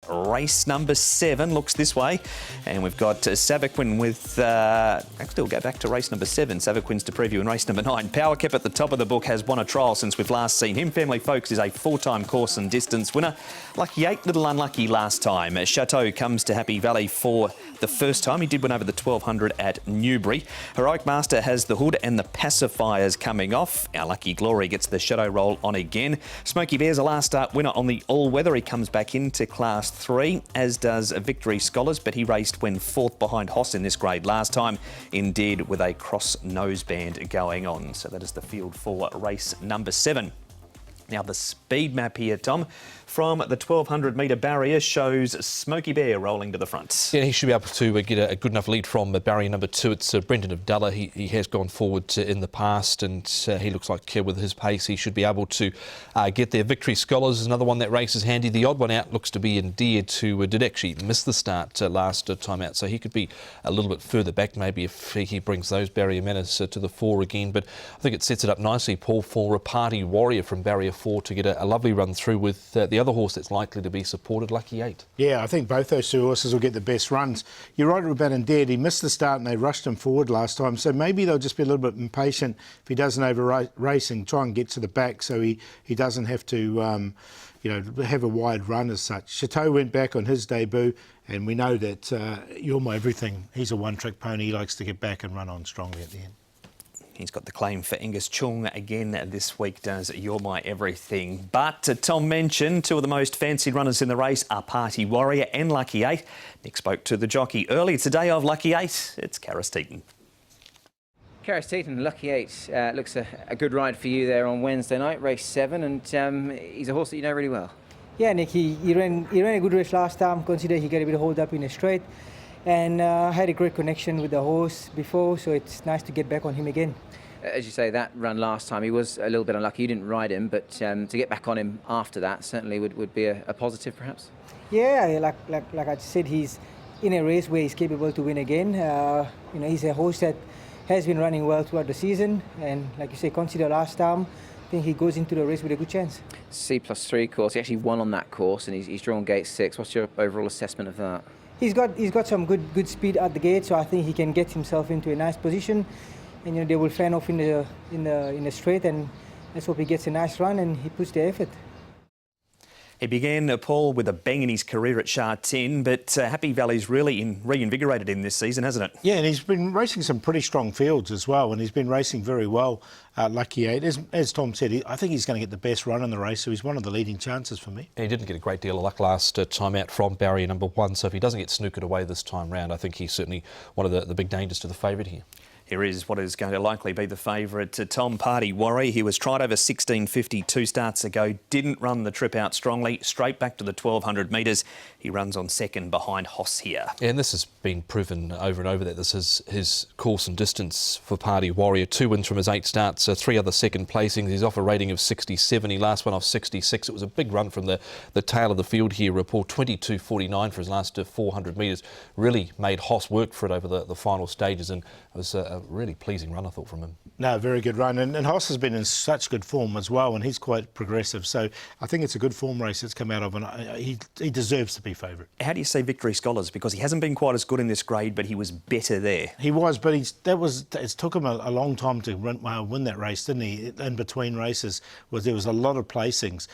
Race number 7 looks this way. And we've got Savaquin with, actually we'll go back to race number 7. Savaquin's to preview in race number 9. Power Cap at the top of the book has won a trial since we've last seen him. Family Folks is a 4-time course and distance winner. Lucky 8, little unlucky last time. Chateau comes to Happy Valley for the first time. He did win over the 1200 at Newbury. Heroic Master has the hood and the pacifiers coming off. Our Lucky Glory gets the shadow roll on again. Smoky Bear's a last start winner on the all-weather. He comes back into Class 3, as does Victory Scholars, but he raced when 4th behind Hoss in this grade last time, indeed with a cross noseband going on. So that is the field for race number 7. Now the speed map here, Tom, from the 1200 metre barrier shows Smoky Bear rolling to the front. Yeah, he should be able to get a good enough lead from barrier number 2. It's Brendan of Dulla. He has gone forward in the past, and he looks like with his pace he should be able to get there. Victory Scholars is another one that races handy. The odd one out looks to be Endeared, who did actually miss the start last time out, so he could be a little bit further back maybe if he brings those barrier manners to the fore again. But I think it sets it up nicely, Paul, for a Party Warrior from barrier 4 to get a lovely run through with the other horse that's likely to be supported, Lucky 8. Yeah, I think both those two horses will get the best runs. You're right about Endeared. He missed the start and they rushed him forward last time, so maybe they'll just be a little bit impatient if he doesn't over-race and try and get to the back so he doesn't have to have a wide run as such. Chateau went back on his debut, and we know that You're My Everything, he's a one-trick pony. He likes to get back and run on strongly at the end. He's got the claim for Angus Chung again this week, does You're My Everything. But Tom mentioned two of the most fancied runners in the race are Party Warrior and Lucky 8. Nick spoke to the jockey earlier today of Lucky 8. It's Karis Teaton. Karis Teaton, Lucky 8, looks a good ride for you there on Wednesday night, race 7, and he's a horse that you know really well. Yeah, Nick, he ran a good race last time, considering he got a bit of hold up in the straight, and had a great connection with the horse before, so it's nice to get back on him again. As you say, that run last time, he was a little bit unlucky. You didn't ride him, but to get back on him after that certainly would be a positive, perhaps. Yeah, like I said, he's in a race where he's capable to win again. He's a horse that has been running well throughout the season, and like you say, consider last time, I think he goes into the race with a good chance. C+3 course, he actually won on that course, and he's drawn gate 6. What's your overall assessment of that? He's got some good speed at the gate, so I think he can get himself into a nice position. And they will fan off in the straight, and let's hope he gets a nice run and he puts the effort. He began, Paul, with a bang in his career at Sha Tin, but Happy Valley's really reinvigorated him this season, hasn't it? Yeah, and he's been racing some pretty strong fields as well, and he's been racing very well, Lucky 8. As Tom said, I think he's going to get the best run in the race, so he's one of the leading chances for me. He didn't get a great deal of luck last time out from barrier number 1, so if he doesn't get snookered away this time round, I think he's certainly one of the big dangers to the favourite here. Here is what is going to likely be the favourite, Tom Party Warrior. He was tried over 1650 2 starts ago, didn't run the trip out strongly, straight back to the 1200 metres. He runs on second behind Hoss here. Yeah, and this has been proven over and over that this is his course and distance for Party Warrior. 2 wins from his 8 starts, 3 other second placings. He's off a rating of 67. He last one off 66. It was a big run from the tail of the field here. Report 22.49 for his last 400 metres. Really made Hoss work for it over the final stages, and it was a really pleasing run, I thought, from him. No, very good run. And Hoss has been in such good form as well, and he's quite progressive. So I think it's a good form race it's come out of, and he deserves to be favourite. How do you see Victory Scholars? Because he hasn't been quite as good in this grade, but he was better there. He was, but it took him a long time to win that race, didn't he? In between races, there was a lot of placings.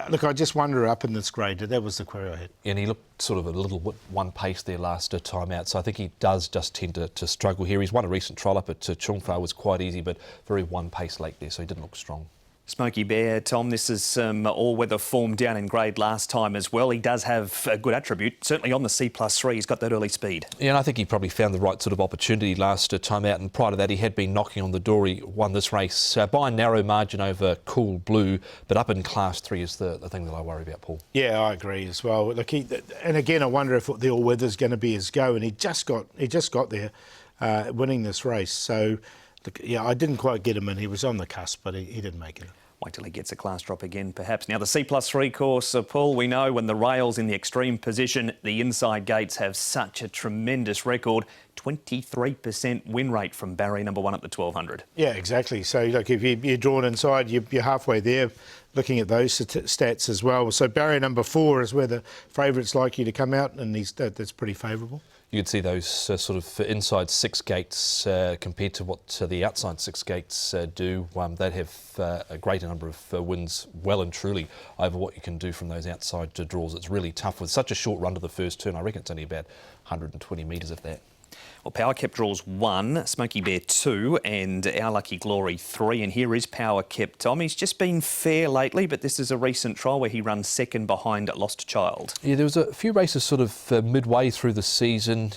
Look, I just wonder up in this grade, that was the query I had. And he looked sort of a little one pace there last time out, so I think he does just tend to struggle here. He's won a recent trial up at Chungfa, was quite easy, but very one pace late there, so he didn't look strong. Smoky Bear, Tom, this is some all-weather form down in grade last time as well. He does have a good attribute, certainly on the C+3. He's got that early speed. Yeah, and I think he probably found the right sort of opportunity last time out, and prior to that he had been knocking on the door. He won this race by a narrow margin over Cool Blue, but up in Class 3 is the thing that I worry about, Paul. Yeah, I agree as well. Look, and again, I wonder if the all-weather's going to be his go, and he just got there winning this race. So, look, yeah, I didn't quite get him in. He was on the cusp, but he didn't make it. Wait till he gets a class drop again, perhaps. Now, the C+3 course, Paul, we know when the rail's in the extreme position, the inside gates have such a tremendous record. 23% win rate from barrier number 1 at the 1200. Yeah, exactly. So, look, if you're drawn inside, you're halfway there, looking at those stats as well. So barrier number 4 is where the favourite's likely to come out, and that's pretty favourable. You could see those sort of inside 6 gates compared to what the outside 6 gates do. They'd have a greater number of wins well and truly over what you can do from those outside draws. It's really tough with such a short run to the first turn. I reckon it's only about 120 metres of that. Well, Power Kept draws 1, Smoky Bear 2 and Our Lucky Glory 3. And here is Power Kept. Tom, he's just been fair lately, but this is a recent trial where he runs second behind Lost Child. Yeah, there was a few races sort of midway through the season,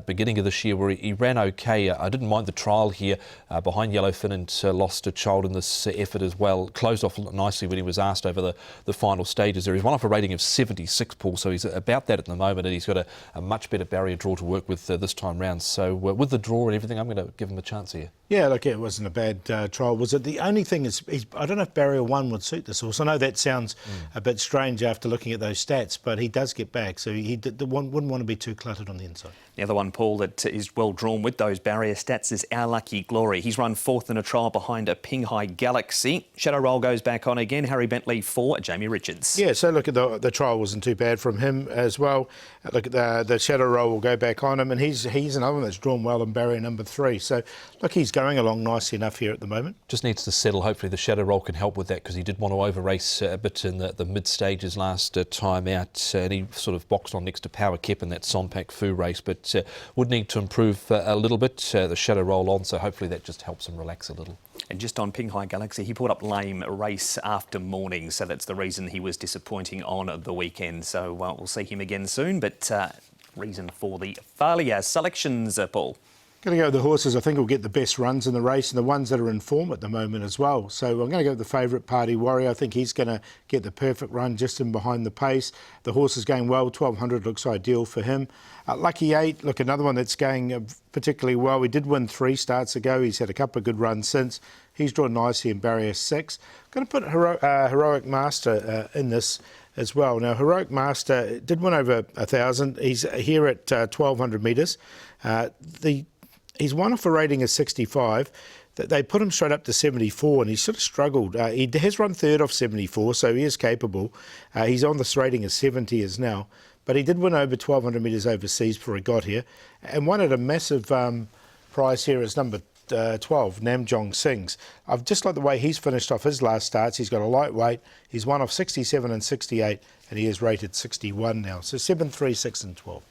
beginning of this year, where he ran okay. I didn't mind the trial here behind Yellowfin and Lost Child in this effort as well. Closed off nicely when he was asked over the final stages there. He's won off a rating of 76, Paul, so he's about that at the moment, and he's got a much better barrier draw to work with this time round. So with the draw and everything, I'm going to give him a chance here. Yeah, look, it wasn't a bad trial, was it? The only thing is, I don't know if barrier 1 would suit this horse. I know that sounds a bit strange after looking at those stats, but he does get back, so he wouldn't want to be too cluttered on the inside. The other one, Paul, that is well drawn with those barrier stats is Our Lucky Glory. He's run 4th in a trial behind a Pinghai Galaxy. Shadow Roll goes back on again. Harry Bentley 4, Jamie Richards. Yeah, so look at the trial wasn't too bad from him as well. Look at the Shadow Roll will go back on him, and he's another one that's drawn well in barrier number 3. So look, he's going along nicely enough here at the moment. Just needs to settle. Hopefully the Shadow Roll can help with that, because he did want to over-race a bit in the mid-stages last time out, and he sort of boxed on next to Power Kep in that Sompak Foo race, but would need to improve a little bit. The Shadow Roll on, so hopefully that just helps him relax a little. And just on Pinghai Galaxy, he pulled up lame race after morning, so that's the reason he was disappointing on the weekend. So we'll see him again soon, but reason for the failure. Selections, Paul. Going to go with the horses I think will get the best runs in the race, and the ones that are in form at the moment as well. So I'm going to go with the favourite, Party Warrior. I think he's going to get the perfect run just in behind the pace. The horse is going well. 1200 looks ideal for him. Lucky 8, look, another one that's going particularly well. He did win 3 starts ago. He's had a couple of good runs since. He's drawn nicely in barrier 6. Going to put Heroic Master in this as well. Now, Heroic Master did win over 1,000. He's here at 1,200 metres. He's won off a rating of 65. They put him straight up to 74, and he's sort of struggled. He has run 3rd off 74, so he is capable. He's on this rating of 70 as now. But he did win over 1,200 metres overseas before he got here, and won at a massive prize here as number 12, Namjong Sings. I've just liked the way he's finished off his last starts. He's got a lightweight. He's won off 67 and 68, and he is rated 61 now. So 7, 3, 6 and 12.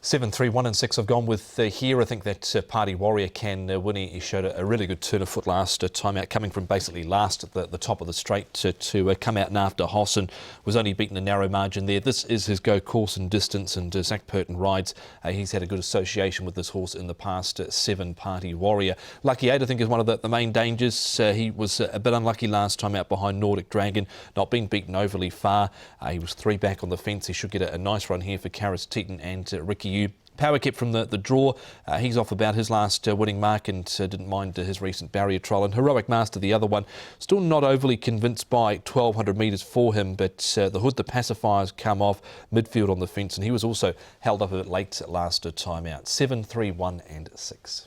7, 3, 1 and 6 I've gone with here. I think that Party Warrior can win. He showed a really good turn of foot last time out, coming from basically last at the top of the straight to come out and after Hoss, and was only beaten a narrow margin there. This is his go course and distance, and Zach Purton rides. He's had a good association with this horse in the past. 7, Party Warrior. Lucky 8, I think, is one of the main dangers. He was a bit unlucky last time out behind Nordic Dragon, not being beaten overly far. He was 3 back on the fence. He should get a nice run here for Karis Teton and Ricky. Power Kept from the draw. He's off about his last winning mark, and didn't mind his recent barrier trial. And Heroic Master, the other one, still not overly convinced by 1,200 metres for him, but the hood, the pacifiers come off midfield on the fence, and he was also held up a bit late last time out. 7, 3, 1 and 6.